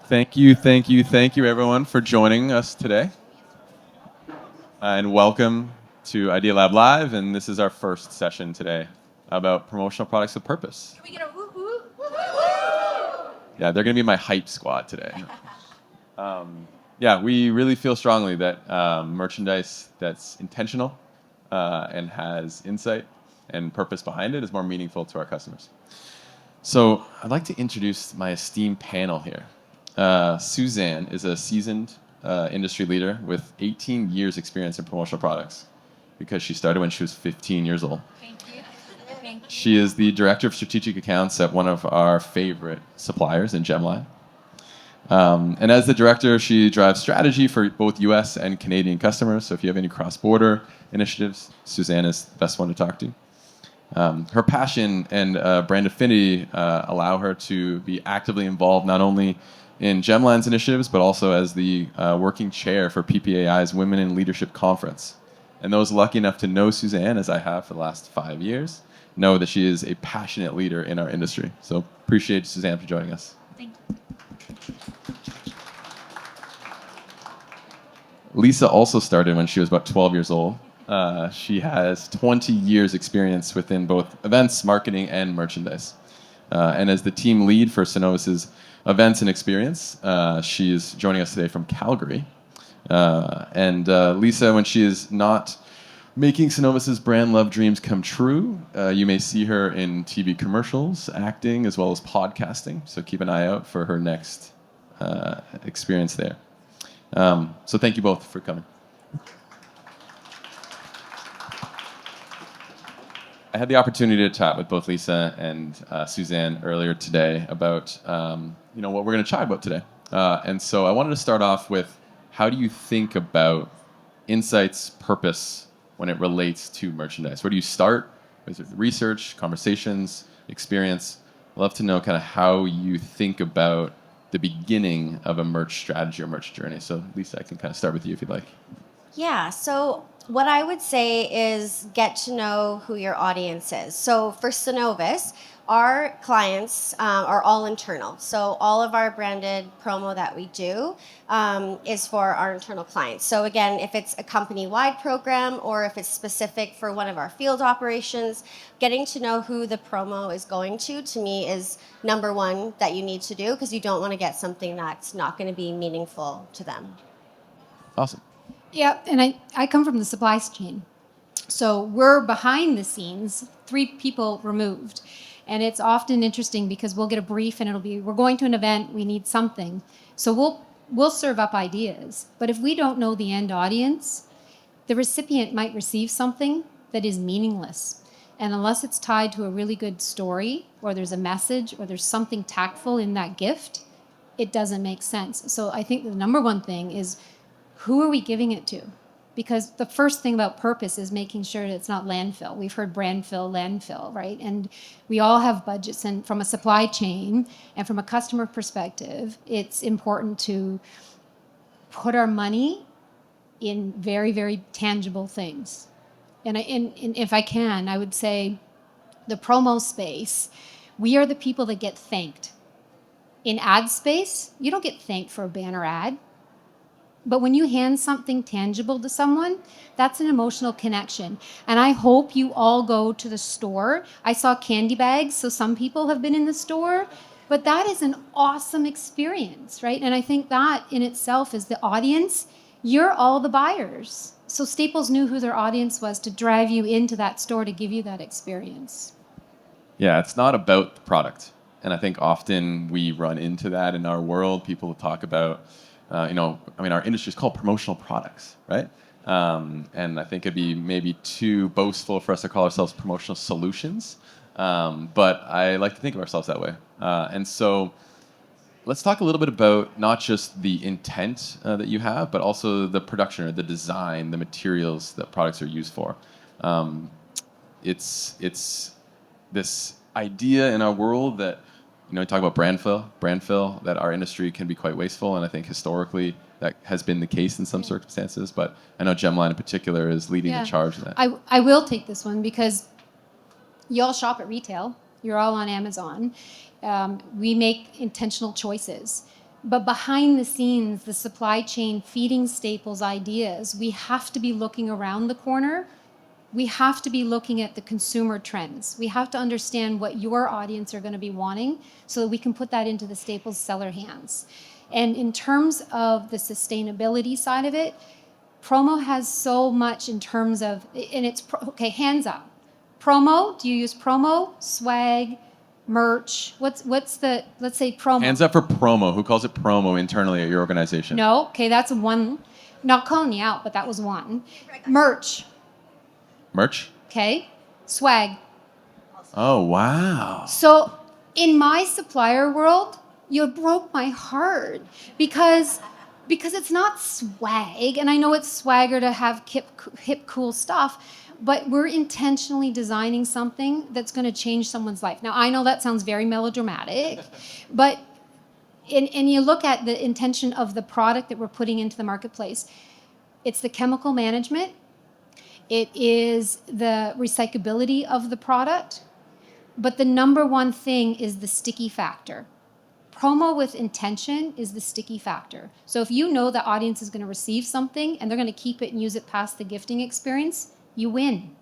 Thank you, everyone, for joining us today. And welcome to Idea Lab Live. And this is our first session today about promotional products with purpose. Can we get a woo woo? Yeah, they're going to be my hype squad today. Yeah, we really feel strongly that merchandise that's intentional and has insight and purpose behind it is more meaningful to our customers. So I'd like to introduce my esteemed panel here. Suzanne is a seasoned industry leader with 18 years experience in promotional products because she started when she was 15 years old. Thank you. Thank you. She is the director of strategic accounts at one of our favorite suppliers in Gemline. And as the director, she drives strategy for both US and Canadian customers. So if you have any cross-border initiatives, Suzanne is the best one to talk to. Her passion and brand affinity allow her to be actively involved not only in Gemline's initiatives, but also as the working chair for PPAI's Women in Leadership Conference. And those lucky enough to know Suzanne, as I have for the last 5 years, know that she is a passionate leader in our industry. So appreciate Suzanne for joining us. Thank you. Lisa also started when she was about 12 years old. She has 20 years experience within both events, marketing, and merchandise. And as the team lead for Synovus's events and experience, she is joining us today from Calgary. And Lisa, when she is not making Synovus's brand love dreams come true, you may see her in TV commercials, acting, as well as podcasting. So keep an eye out for her next experience there. So thank you both for coming. I had the opportunity to chat with both Lisa and Suzanne earlier today about what we're going to chat about today. And so I wanted to start off with, how do you think about insights, purpose when it relates to merchandise? Where do you start? Is it research, conversations, experience? I'd love to know kind of how you think about the beginning of a merch strategy or merch journey. So Lisa, I can kind of start with you if you'd like. Yeah, so what I would say is get to know who your audience is. So for Synovus, our clients are all internal. So all of our branded promo that we do is for our internal clients. So again, if it's a company-wide program or if it's specific for one of our field operations, getting to know who the promo is going to me, is number one that you need to do, because you don't want to get something that's not going to be meaningful to them. Awesome. Yeah, and I come from the supply chain. So we're behind the scenes, 3 people removed. And it's often interesting because we'll get a brief and it'll be, we're going to an event, we need something. So we'll serve up ideas. But if we don't know the end audience, the recipient might receive something that is meaningless. And unless it's tied to a really good story, or there's a message, or there's something tactful in that gift, it doesn't make sense. So I think the number one thing is, who are we giving it to? Because the first thing about purpose is making sure that it's not landfill. We've heard brand fill, landfill, right? And we all have budgets, and from a supply chain and from a customer perspective, it's important to put our money in very, very tangible things. And if I can, I would say the promo space, we are the people that get thanked. In ad space, you don't get thanked for a banner ad. But when you hand something tangible to someone, that's an emotional connection. And I hope you all go to the store. I saw candy bags, so some people have been in the store. But that is an awesome experience, right? And I think that in itself is the audience. You're all the buyers. So Staples knew who their audience was to drive you into that store to give you that experience. Yeah, it's not about the product. And I think often we run into that in our world. People talk about, our industry is called promotional products, right? And I think it'd be maybe too boastful for us to call ourselves promotional solutions. But I like to think of ourselves that way. And so let's talk a little bit about not just the intent that you have, but also the production or the design, the materials that products are used for. It's this idea in our world that, we talk about brand fill, that our industry can be quite wasteful, and I think historically that has been the case in some circumstances, but I know Gemline in particular is leading the charge in that. I will take this one because you all shop at retail. You're all on Amazon. We make intentional choices. But behind the scenes, the supply chain feeding Staples ideas, we have to be looking around the corner. We have to be looking at the consumer trends. We have to understand what your audience are going to be wanting so that we can put that into the Staples seller hands. And in terms of the sustainability side of it, promo has so much in terms of, and it's, okay, hands up. Promo, do you use promo, swag, merch? What's the, let's say promo. Hands up for promo. Who calls it promo internally at your organization? No, okay, that's one. Not calling you out, but that was one. Merch, Merch? okay? Swag. Oh, wow. So in my supplier world, you broke my heart because it's not swag, and I know it's swagger to have hip cool stuff, but we're intentionally designing something that's going to change someone's life. Now, I know that sounds very melodramatic, but and you look at the intention of the product that we're putting into the marketplace. It's the chemical management. It is the recyclability of the product. But the number one thing is the sticky factor. Promo with intention is the sticky factor. So if you know the audience is going to receive something and they're going to keep it and use it past the gifting experience, you win.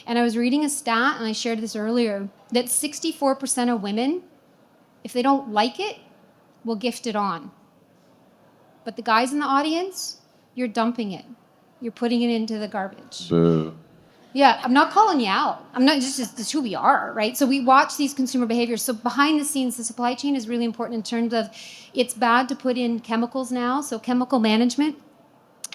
And I was reading a stat, and I shared this earlier, that 64% of women, if they don't like it, will gift it on. But the guys in the audience, you're dumping it. You're putting it into the garbage. Boo. Yeah, I'm not calling you out. I'm not just who we are, right? So we watch these consumer behaviors. So behind the scenes, the supply chain is really important in terms of it's bad to put in chemicals now. So chemical management,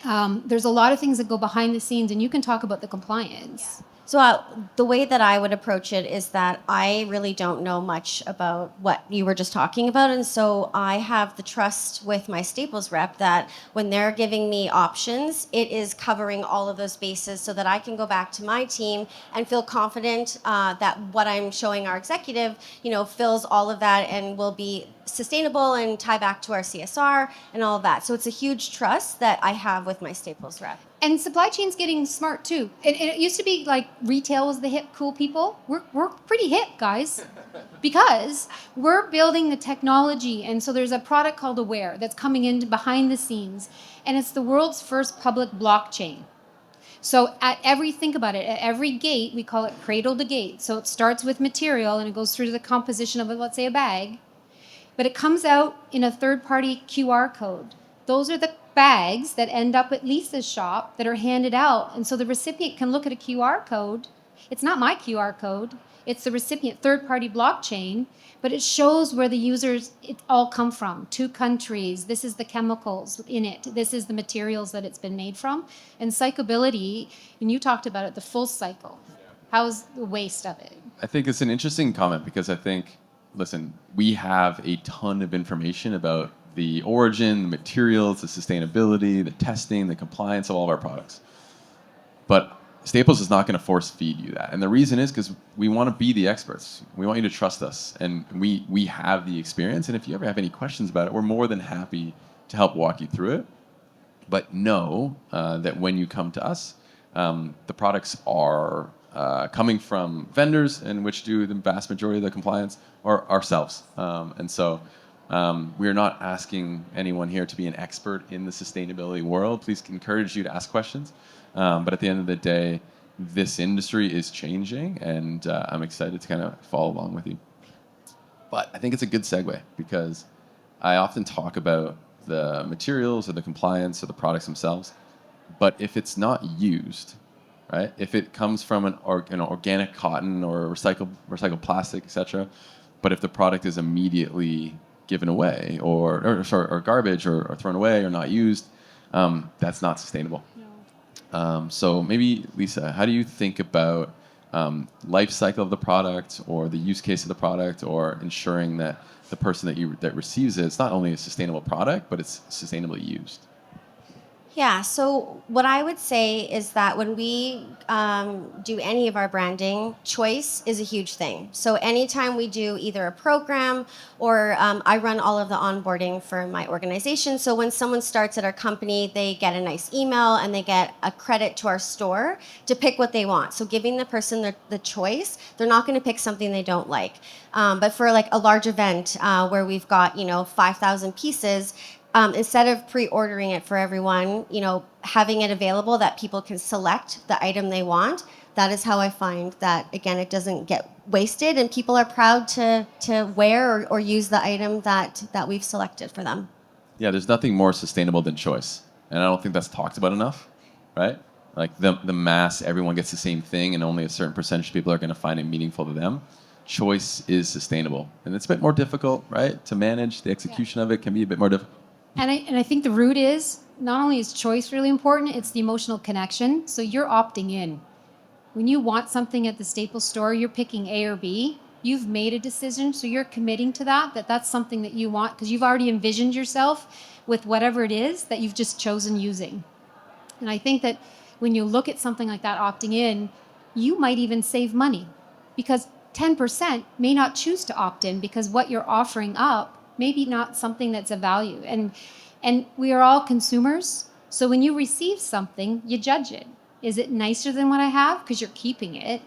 there's a lot of things that go behind the scenes, and you can talk about the compliance. So the way that I would approach it is that I really don't know much about what you were just talking about. And so I have the trust with my Staples rep that when they're giving me options, it is covering all of those bases so that I can go back to my team and feel confident that what I'm showing our executive, fills all of that and will be sustainable and tie back to our CSR and all of that. So it's a huge trust that I have with my Staples rep. And supply chain's getting smart too. It used to be like retail was the hip, cool people. We're pretty hip, guys, because we're building the technology. And so there's a product called Aware that's coming in behind the scenes, and it's the world's first public blockchain. So think about it, at every gate, we call it cradle to gate. So it starts with material and it goes through to the composition of, let's say, a bag. But it comes out in a third-party QR code. Those are the bags that end up at Lisa's shop that are handed out. And so the recipient can look at a QR code. It's not my QR code. It's the recipient third-party blockchain, but it shows where the users it all come from. 2 countries. This is the chemicals in it. This is the materials that it's been made from. And cyclability, and you talked about it, the full cycle. How's the waste of it? I think it's an interesting comment because I think, listen, we have a ton of information about the origin, the materials, the sustainability, the testing, the compliance of all of our products. But Staples is not going to force feed you that. And the reason is because we want to be the experts. We want you to trust us. And we have the experience. And if you ever have any questions about it, we're more than happy to help walk you through it. But know that when you come to us, the products are coming from vendors in which do the vast majority of the compliance, or ourselves. And so we are not asking anyone here to be an expert in the sustainability world. Please encourage you to ask questions. But at the end of the day, this industry is changing, and I'm excited to kind of follow along with you. But I think it's a good segue because I often talk about the materials or the compliance or the products themselves. But if it's not used, right? If it comes from an organic cotton or recycled plastic, etc., but if the product is immediately given away or garbage or thrown away or not used, that's not sustainable. No. So maybe, Lisa, how do you think about life cycle of the product or the use case of the product or ensuring that the person that receives it, it's not only a sustainable product, but it's sustainably used? Yeah, so what I would say is that when we do any of our branding, choice is a huge thing. So anytime we do either a program or I run all of the onboarding for my organization. So when someone starts at our company, they get a nice email and they get a credit to our store to pick what they want. So giving the person the choice, they're not going to pick something they don't like. But for like a large event where we've got 5,000 pieces, instead of pre-ordering it for everyone, having it available that people can select the item they want. That is how I find that, again, it doesn't get wasted and people are proud to wear or use the item that we've selected for them. Yeah, there's nothing more sustainable than choice, and I don't think that's talked about enough, right? Like the mass, everyone gets the same thing, and only a certain percentage of people are going to find it meaningful to them. Choice is sustainable, and it's a bit more difficult, right, to manage. The execution of it can be a bit more difficult. And I think the root is not only is choice really important, it's the emotional connection. So you're opting in. When you want something at the Staples store, you're picking A or B. You've made a decision, so you're committing to that's something that you want because you've already envisioned yourself with whatever it is that you've just chosen using. And I think that when you look at something like that opting in, you might even save money because 10% may not choose to opt in because what you're offering up maybe not something that's of value. And we are all consumers. So when you receive something, you judge it. Is it nicer than what I have? Because you're keeping it.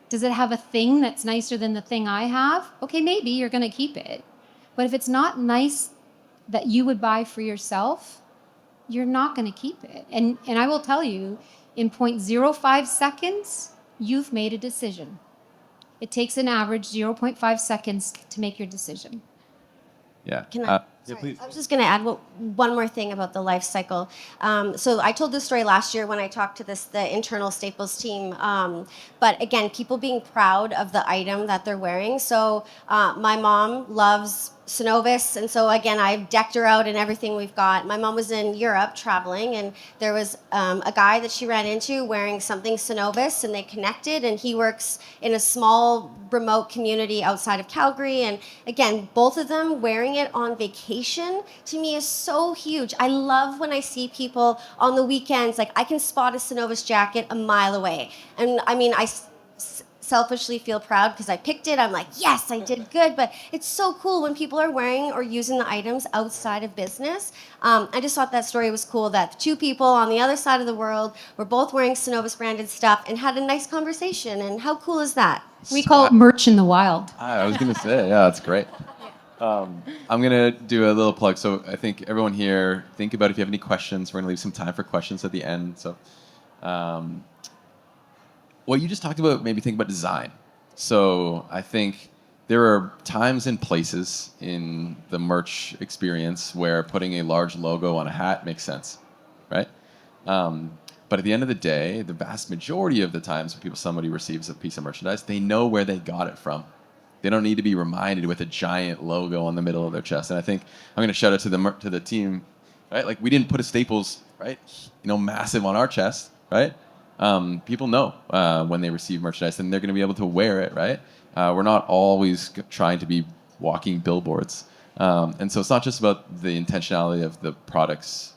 Does it have a thing that's nicer than the thing I have? Okay, maybe you're going to keep it. But if it's not nice that you would buy for yourself, you're not going to keep it. And I will tell you, in 0.05 seconds, you've made a decision. It takes an average 0.5 seconds to make your decision. Yeah. Can I? Yeah, please. I was just going to add one more thing about the life cycle. So I told this story last year when I talked to the internal Staples team. But again, people being proud of the item that they're wearing. So my mom loves Synovus, and so again, I've decked her out in everything we've got. My mom was in Europe traveling, and there was a guy that she ran into wearing something Synovus, and they connected, and he works in a small remote community outside of Calgary. And again, both of them wearing it on vacation to me is so huge. I love when I see people on the weekends, like I can spot a Synovus jacket a mile away. And I mean, selfishly feel proud because I picked it. I'm like, yes, I did good. But it's so cool when people are wearing or using the items outside of business. I just thought that story was cool that two people on the other side of the world were both wearing Synovus branded stuff and had a nice conversation. And how cool is that? We call it merch in the wild. I was going to say, yeah, that's great. I'm going to do a little plug. So I think everyone here, think about if you have any questions. We're going to leave some time for questions at the end. So what you just talked about made me think about design. So I think there are times and places in the merch experience where putting a large logo on a hat makes sense, right? But at the end of the day, the vast majority of the times when somebody receives a piece of merchandise, they know where they got it from. They don't need to be reminded with a giant logo on the middle of their chest. And I think I'm going to shout out to the team, right? Like we didn't put a Staples, right? Massive on our chest, right? People know when they receive merchandise, and they're going to be able to wear it, right? We're not always trying to be walking billboards, and so it's not just about the intentionality of the product's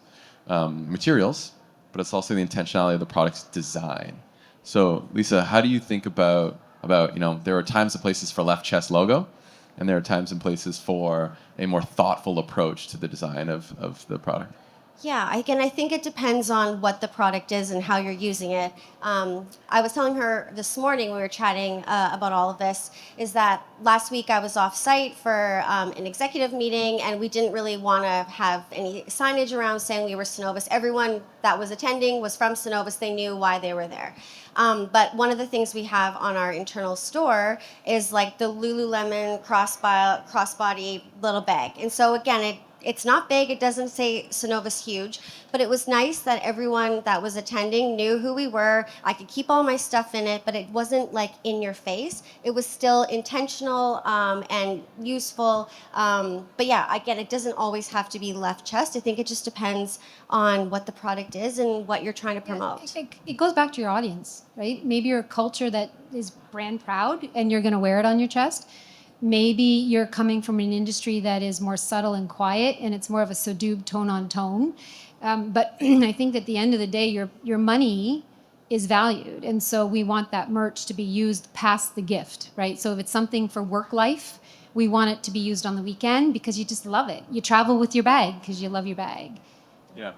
materials, but it's also the intentionality of the product's design. So, Lisa, how do you think about there are times and places for left chest logo, and there are times and places for a more thoughtful approach to the design of the product? Yeah, again, I think it depends on what the product is and how you're using it. I was telling her this morning, we were chatting about all of this, is that last week I was off site for an executive meeting, and we didn't really want to have any signage around saying we were Synovus. Everyone that was attending was from Synovus. They knew why they were there. But one of the things we have on our internal store is like the Lululemon crossbody little bag. And so again, it's not big. It doesn't say Synovus huge, but it was nice that everyone that was attending knew who we were. I could keep all my stuff in it, but it wasn't like in your face. It was still intentional and useful. But yeah, again, it doesn't always have to be left chest. I think it just depends on what the product is and what you're trying to promote. It goes back to your audience, right? Maybe you're a culture that is brand proud and you're going to wear it on your chest. maybe you're coming from an industry that is more subtle and quiet, and it's more of a subdued tone on tone. But I think at the end of the day, your money is valued, and so we want that merch to be used past the gift, right? So if it's something for work life, we want it to be used on the weekend because you just love it. You travel with your bag because you love your bag. Yeah.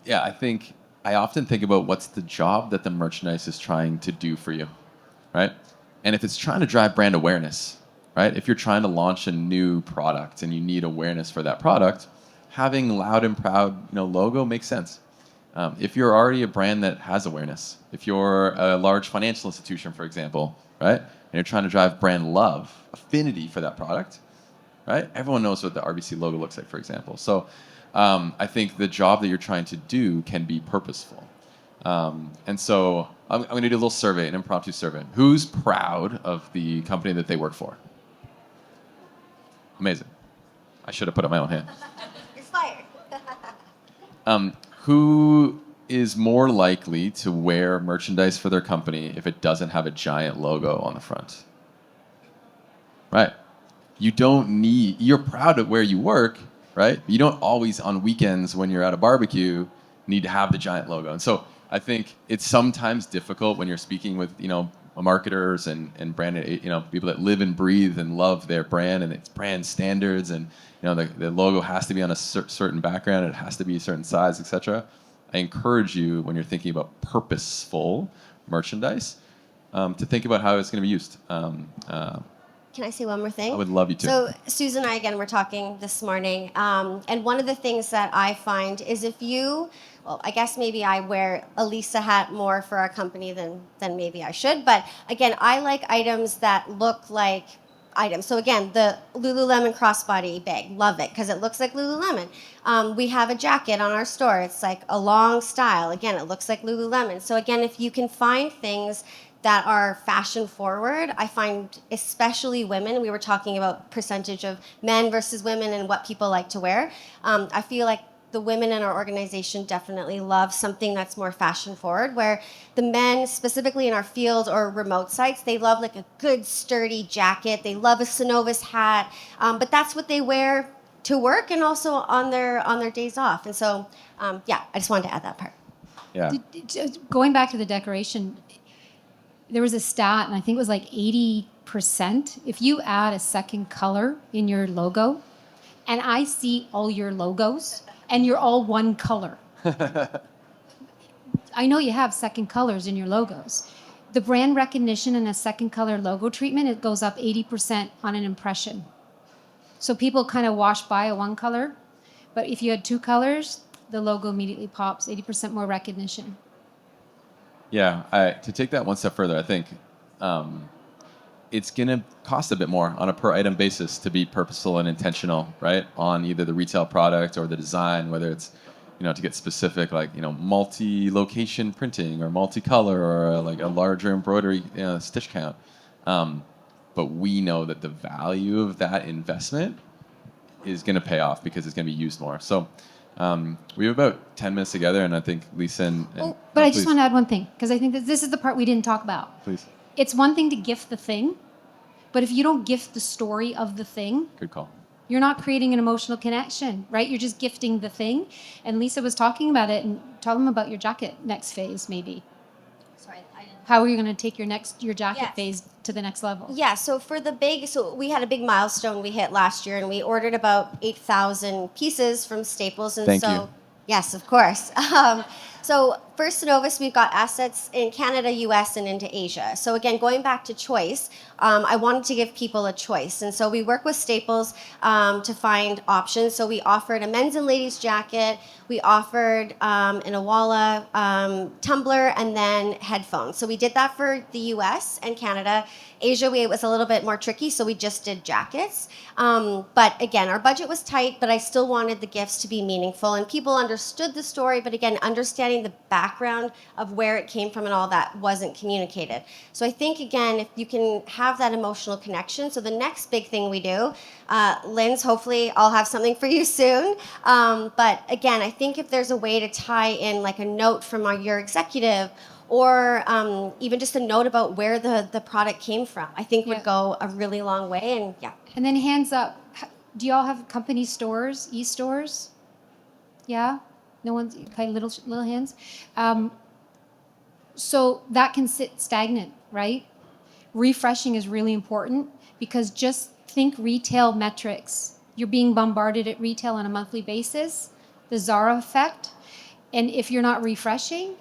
Yeah, I often think about what's the job that the merchandise is trying to do for you, right? And if it's trying to drive brand awareness, right? If you're trying to launch a new product and you need awareness for that product, having loud and proud, logo makes sense. If you're already a brand that has awareness, if you're a large financial institution, for example, right, and you're trying to drive brand love, affinity for that product, right? Everyone knows what the RBC logo looks like, for example. So I think the job that you're trying to do can be purposeful. And so I'm going to do a little survey, an impromptu survey. Who's proud of the company that they work for? Amazing. I should have put up my own hand. You're fired. Who is more likely to wear merchandise for their company if it doesn't have a giant logo on the front? Right. You're proud of where you work, right? You don't always, on weekends when you're at a barbecue, need to have the giant logo. And so I think it's sometimes difficult when you're speaking with, marketers and brand, people that live and breathe and love their brand and its brand standards, and the logo has to be on a certain background, it has to be a certain size, etc. I encourage you, when you're thinking about purposeful merchandise, to think about how it's going to be used. Can I say one more thing? I would love you to. So Susan and I, again, were talking this morning, and one of the things that I find is I guess maybe I wear a Lisa hat more for our company than maybe I should, but again, I like items that look like items. So again, the Lululemon crossbody bag, love it because it looks like Lululemon. We have a jacket on our store. It's like a long style. Again, it looks like Lululemon. So again, if you can find things that are fashion forward, I find especially women, we were talking about percentage of men versus women and what people like to wear. I feel like the women in our organization definitely love something that's more fashion forward, where the men, specifically in our field or remote sites, they love like a good sturdy jacket. They love a Synovus hat, but that's what they wear to work and also on their days off. And so, I just wanted to add that part. Yeah. Going back to the decoration, there was a stat, and I think it was like 80%. If you add a second color in your logo, and I see all your logos, and you're all one color. I know you have second colors in your logos. The brand recognition and a second color logo treatment, it goes up 80% on an impression. So people kind of wash by a one color, but if you had two colors, the logo immediately pops, 80% more recognition. Yeah, to take that one step further, I think it's going to cost a bit more on a per item basis to be purposeful and intentional, right? On either the retail product or the design, whether it's, to get specific, like, multi-location printing or multicolor or like a larger embroidery stitch count. But we know that the value of that investment is going to pay off because it's going to be used more. So we have about 10 minutes together, and I think Lisa and but I just want to add one thing, because I think that this is the part we didn't talk about. Please. It's one thing to gift the thing, but if you don't gift the story of the thing, Good call. you're not creating an emotional connection, right? You're just gifting the thing. And Lisa was talking about it, and tell them about your jacket next phase, maybe. Sorry, I didn't. How are you going to take your jacket Yes. phase to the next level? Yeah, so we had a big milestone we hit last year, and we ordered about 8,000 pieces from Staples. And Thank so, you. Yes, of course. So for Synovus, we've got assets in Canada, US, and into Asia. So again, going back to choice, I wanted to give people a choice. And so we work with Staples to find options. So we offered a men's and ladies jacket. We offered an Awala tumbler and then headphones. So we did that for the US and Canada. Asia, it was a little bit more tricky, so we just did jackets. But again, our budget was tight, but I still wanted the gifts to be meaningful. And people understood the story, but again, understanding the background of where it came from and all that wasn't communicated. So I think, again, if you can have that emotional connection. So the next big thing we do, Linz, hopefully I'll have something for you soon. But again, I think if there's a way to tie in like a note from your executive or even just a note about where the product came from, I think would Yeah. go a really long way. And yeah. And then hands up. Do y'all have company stores, e-stores? Yeah? No one's, okay, little hands. So that can sit stagnant, right? Refreshing is really important because just think retail metrics. You're being bombarded at retail on a monthly basis, the Zara effect. And if you're not refreshing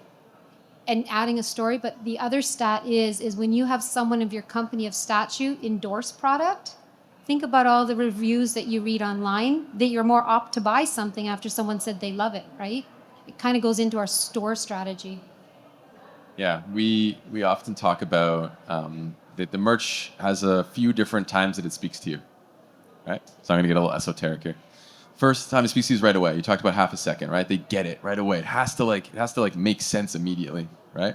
and adding a story, but the other stat is when you have someone of your company of statute endorse product, think about all the reviews that you read online that you're more apt to buy something after someone said they love it, right? It kind of goes into our store strategy. Yeah, we often talk about that the merch has a few different times that it speaks to you, right? So I'm gonna get a little esoteric here. First time it speaks to you is right away. You talked about half a second, right? They get it right away. It has to make sense immediately, right?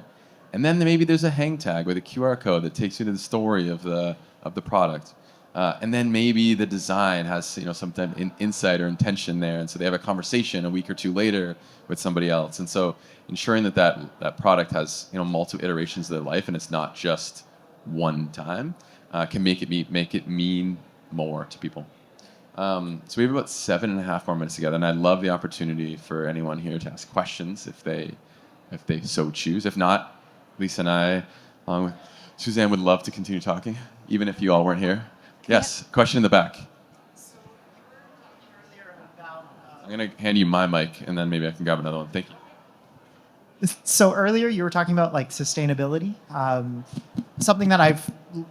And then maybe there's a hang tag with a QR code that takes you to the story of the product. And then maybe the design has some type of insight or intention there, and so they have a conversation a week or two later with somebody else. And so ensuring that product has multiple iterations of their life and it's not just one time can make it mean more to people. So we have about 7.5 more minutes together, and I'd love the opportunity for anyone here to ask questions if they so choose. If not, Lisa and I, along with Suzanne, would love to continue talking, even if you all weren't here. Yes, question in the back. I'm going to hand you my mic, and then maybe I can grab another one. Thank you. So earlier you were talking about like sustainability. Something that I've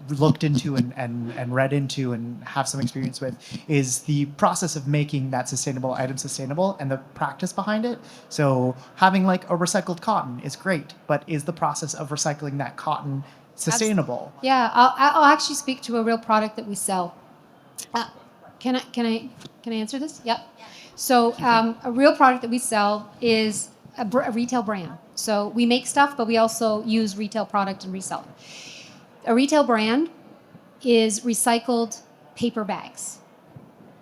looked into and read into and have some experience with is the process of making that sustainable item sustainable and the practice behind it. So having like a recycled cotton is great, but is the process of recycling that cotton sustainable? Yeah, I'll actually speak to a real product that we sell. Can I answer this? Yep. So a real product that we sell is a retail brand. So we make stuff, but we also use retail product and resell it. A retail brand is recycled paper bags.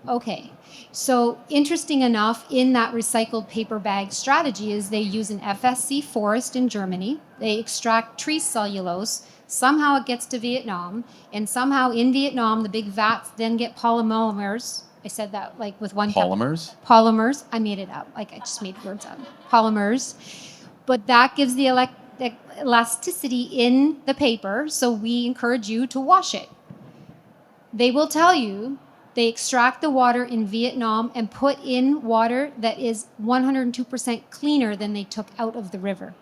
Okay. So interesting enough, in that recycled paper bag strategy is they use an FSC forest in Germany. They extract tree cellulose. Somehow it gets to Vietnam, and somehow in Vietnam the big vats then get polymers. I said that like with one Polymers? Polymers. I made it up. Like I just made words up. Polymers. But that gives the elasticity in the paper, so we encourage you to wash it. They will tell you they extract the water in Vietnam and put in water that is 102% cleaner than they took out of the river.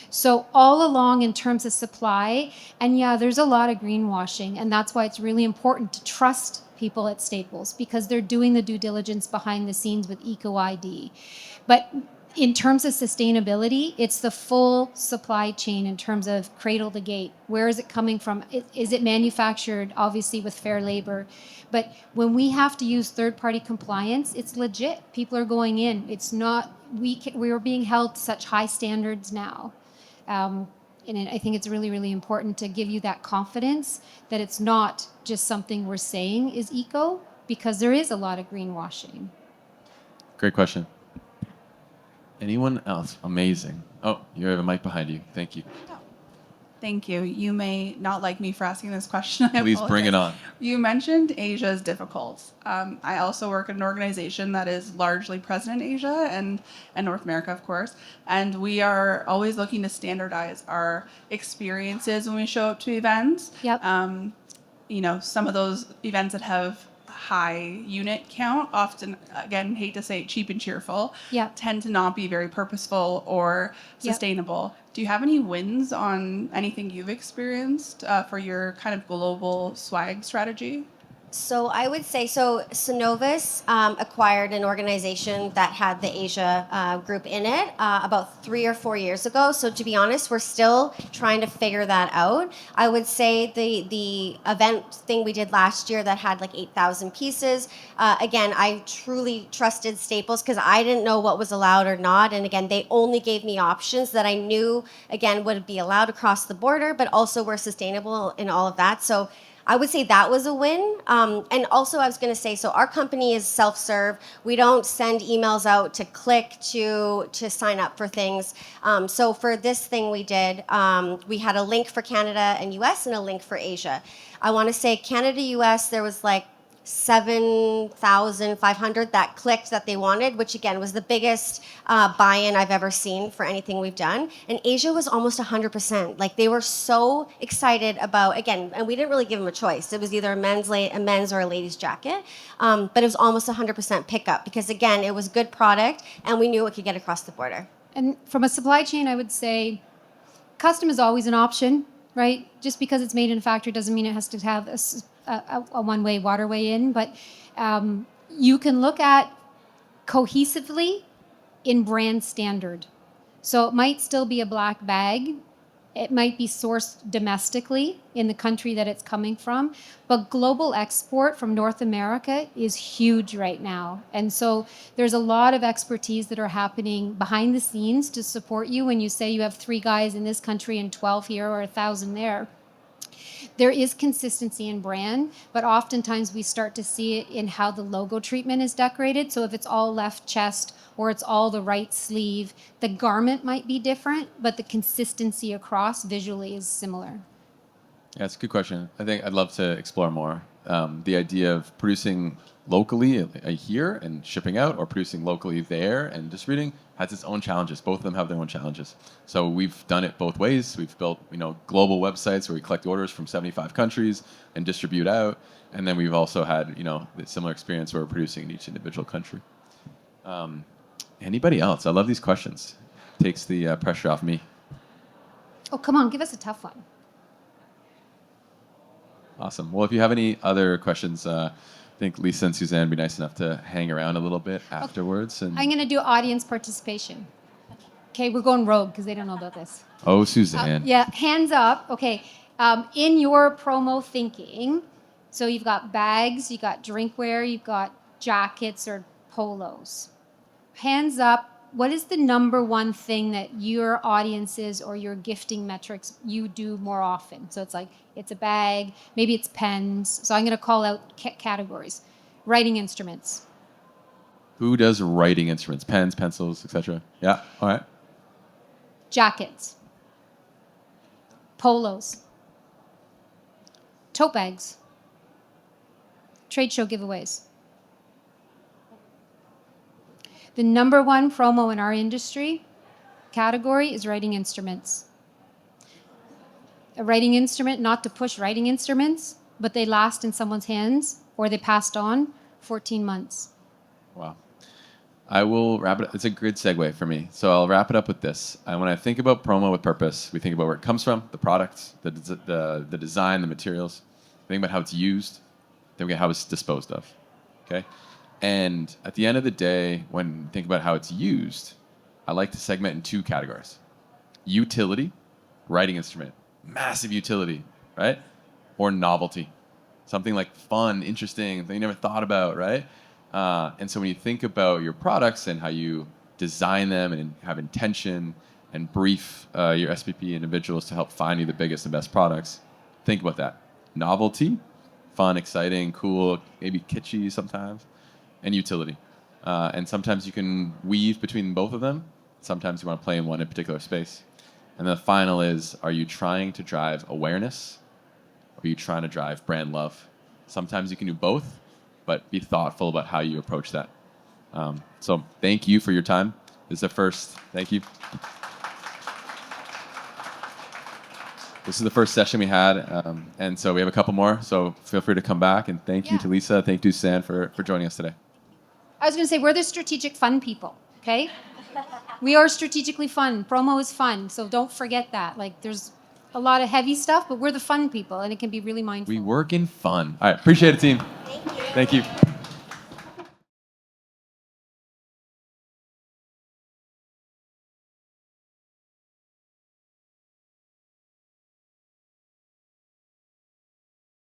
So all along in terms of supply, and yeah, there's a lot of greenwashing, and that's why it's really important to trust people at Staples because they're doing the due diligence behind the scenes with EcoID. But in terms of sustainability, it's the full supply chain in terms of cradle to gate. Where is it coming from? Is it manufactured, obviously, with fair labor? But when we have to use third-party compliance, it's legit. People are going in. It's not, we are being held to such high standards now. And I think it's really, really important to give you that confidence that it's not just something we're saying is eco, because there is a lot of greenwashing. Great question. Anyone else? Amazing. Oh, you have a mic behind you. Thank you. Thank you. You may not like me for asking this question. Please bring it on. You mentioned Asia is difficult. I also work at an organization that is largely present in Asia and North America, of course. And we are always looking to standardize our experiences when we show up to events. Yep. Some of those events that have high unit count, often, again, hate to say it, cheap and cheerful, Yep. tend to not be very purposeful or sustainable. Do you have any wins on anything you've experienced for your kind of global swag strategy? So I would say, Synovus acquired an organization that had the Asia group in it about 3 or 4 years ago. So to be honest, we're still trying to figure that out. I would say the event thing we did last year that had like 8,000 pieces, again, I truly trusted Staples because I didn't know what was allowed or not. And again, they only gave me options that I knew, again, would be allowed across the border, but also were sustainable in all of that. So I would say that was a win. And also, I was going to say, so our company is self-serve. We don't send emails out to click to sign up for things. So for this thing we did, we had a link for Canada and US and a link for Asia. I want to say Canada, US, there was like 7,500 that clicked that they wanted, which again was the biggest buy-in I've ever seen for anything we've done. And Asia was almost 100%. Like they were so excited about, again, and we didn't really give them a choice. It was either a men's or a ladies jacket, but it was almost 100% pickup because again, it was good product and we knew it could get across the border. And from a supply chain, I would say custom is always an option, right? Just because it's made in a factory doesn't mean it has to have a one-way waterway in, but you can look at cohesively in brand standard. So it might still be a black bag. It might be sourced domestically in the country that it's coming from, but global export from North America is huge right now. And so there's a lot of expertise that are happening behind the scenes to support you when you say you have 3 guys in this country and 12 here or 1,000 there. There is consistency in brand, but oftentimes we start to see it in how the logo treatment is decorated. So if it's all left chest or it's all the right sleeve, the garment might be different, but the consistency across visually is similar. Yeah, it's a good question. I think I'd love to explore more. The idea of producing locally here and shipping out, or producing locally there and distributing, has its own challenges. Both of them have their own challenges. So we've done it both ways. We've built, global websites where we collect orders from 75 countries and distribute out. And then we've also had, the similar experience where we're producing in each individual country. Anybody else? I love these questions. Takes the pressure off me. Oh, come on, give us a tough one. Awesome. Well, if you have any other questions, I think Lisa and Suzanne would be nice enough to hang around a little bit afterwards. And I'm going to do audience participation. Okay, we're going rogue because they don't know about this. oh, Suzanne. Yeah, hands up. Okay, in your promo thinking, so you've got bags, you've got drinkware, you've got jackets or polos. Hands up. What is the number one thing that your audiences or your gifting metrics you do more often? So it's a bag, maybe it's pens. So I'm going to call out categories. Writing instruments. Who does writing instruments? Pens, pencils, etc. Yeah, all right. Jackets. Polos. Tote bags. Trade show giveaways. The number one promo in our industry category is writing instruments. A writing instrument, not to push writing instruments, but they last in someone's hands or they passed on 14 months. Wow. I will wrap it up. It's a good segue for me. So I'll wrap it up with this. When I think about promo with purpose, we think about where it comes from, the products, the design, the materials. Think about how it's used. Think about how it's disposed of. Okay? And at the end of the day, when you think about how it's used, I like to segment in 2 categories. Utility, writing instrument, massive utility, right? Or novelty, something like fun, interesting, that you never thought about, right? And so when you think about your products and how you design them and have intention and brief your SPP individuals to help find you the biggest and best products, think about that. Novelty, fun, exciting, cool, maybe kitschy sometimes, and utility. And sometimes you can weave between both of them. Sometimes you want to play in one in particular space. And the final is, are you trying to drive awareness or are you trying to drive brand love? Sometimes you can do both, but be thoughtful about how you approach that. So thank you for your time. This is the first, thank you. This is the first session we had, and so we have a couple more, so feel free to come back, and thank you to Lisa, thank you to Suzanne for joining us today. I was going to say, we're the strategic fun people, okay? We are strategically fun. Promo is fun, so don't forget that. Like, there's a lot of heavy stuff, but we're the fun people, and it can be really mindful. We work in fun. All right, appreciate it, team. Thank you. Thank you.